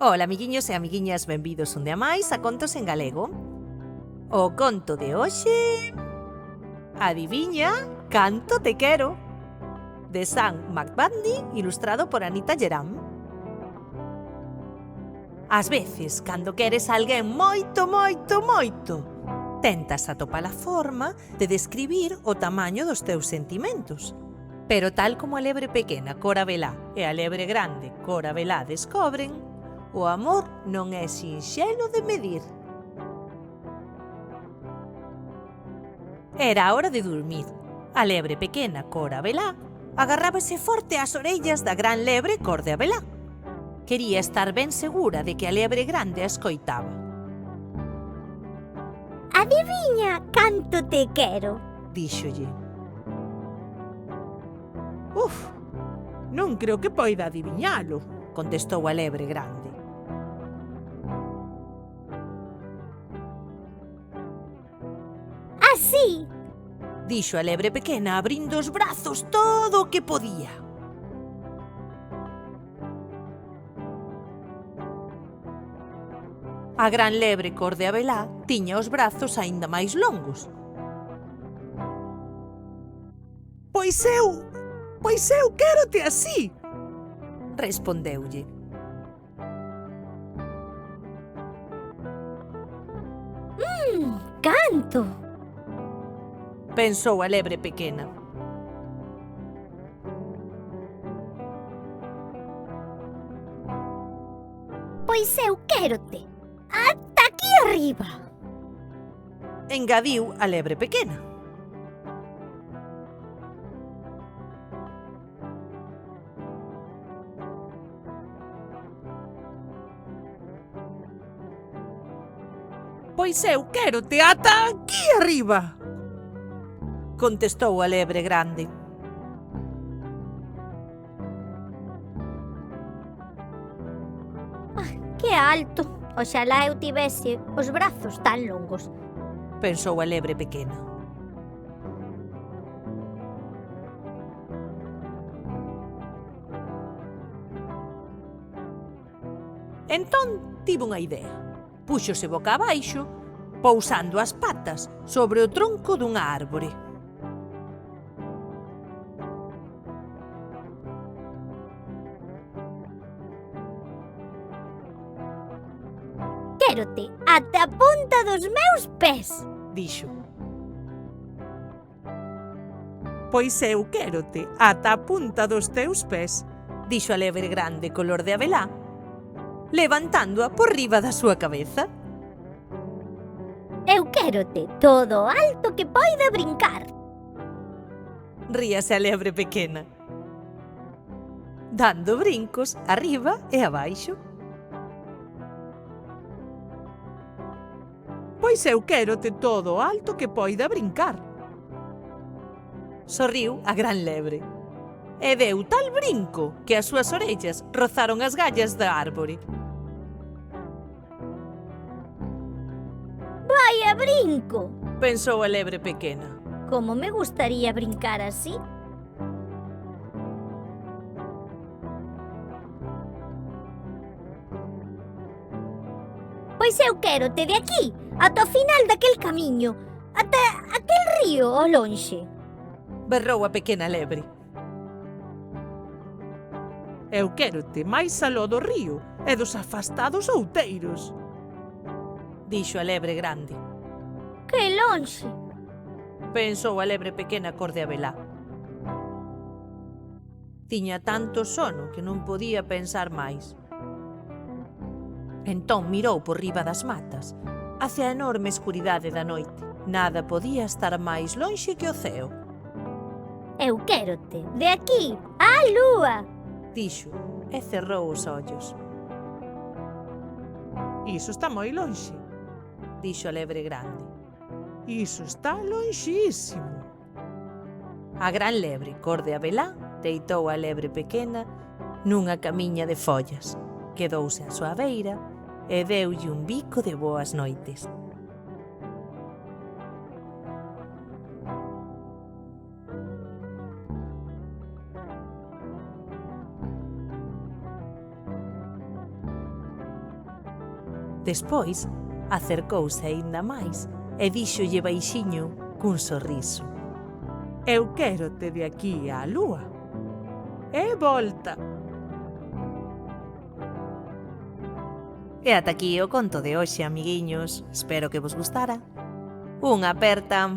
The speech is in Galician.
Ola, amiguiños e amiguiñas, benvidos un día máis a Contos en Galego. O conto de hoxe... Adiviña canto te quero, de Sam McBurney, ilustrado por Anita Geram. Ás veces, cando queres alguén moito, tentas atopar a forma de describir o tamaño dos teus sentimentos. Pero tal como a lebre pequena Cora Velá e a lebre grande Cora Velá descobren, o amor non é sinxelo de medir. Era a hora de dormir. A lebre pequena Cora Velá agarrábase forte ás orellas da gran lebre Cor de Abelá. Quería estar ben segura de que a lebre grande a escoitaba. Adiviña canto te quero, díxolle. Uf, non creo que poida adiviñalo, contestou a lebre grande. así. Dixo a lebre pequena abrindo os brazos todo o que podía. A gran lebre Cor de Abelá tiña os brazos aínda máis longos. Pois eu quérote así, respondeulle. Canto. Pensou a lebre pequena. Pois eu quérote ata aquí arriba. Engadiu a lebre pequena. Pois eu quérote ata aquí arriba, contestou a lebre grande. Que alto. Oxalá eu tivese os brazos tan longos. Pensou a lebre pequena. Entón tivo unha idea. Púxose boca abaixo, pousando as patas sobre o tronco dunha árbore. Quérote ata a punta dos meus pés. Dixo. Pois eu quérote ata a punta dos teus pés, dixo a lebre grande color de abelá, levantándoa por riba da súa cabeza. Eu quérote todo o alto que poida brincar. Ríase a lebre pequena, dando brincos arriba e abaixo. Pois eu quérote todo o alto que poida brincar. Sorriu a gran lebre e deu tal brinco que as súas orellas rozaron as gallas da árbore. Vaia brinco. Pensou a lebre pequena. Como me gustaría brincar así. Pois eu quérote de aquí ata o final daquel camiño, ata aquel río ao lonxe. Berrou a pequena lebre. Eu quérote máis aló do río e dos afastados outeiros, dixo a lebre grande. Que lonxe. Pensou a lebre pequena Cor de Abelá. Tiña tanto sono que non podía pensar máis. Entón mirou por riba das matas, hacia a enorme escuridade da noite. Nada podía estar máis lonxe que o ceo. Eu quérote de aquí á lúa. Dixo e cerrou os ollos. Iso está moi lonxe, dixo a lebre grande. Iso está lonxísimo. A gran lebre Cor de Abelá deitou a lebre pequena nunha camiña de follas, quedouse á súa beira e deulle un bico de boas noites. Despois, acercouse aínda máis e díxolle baixiño cun sorriso: Eu quérote de aquí á lúa. E volta. E ata aquí o conto de hoxe, amiguiños. Espero que vos gustara. Unha aperta.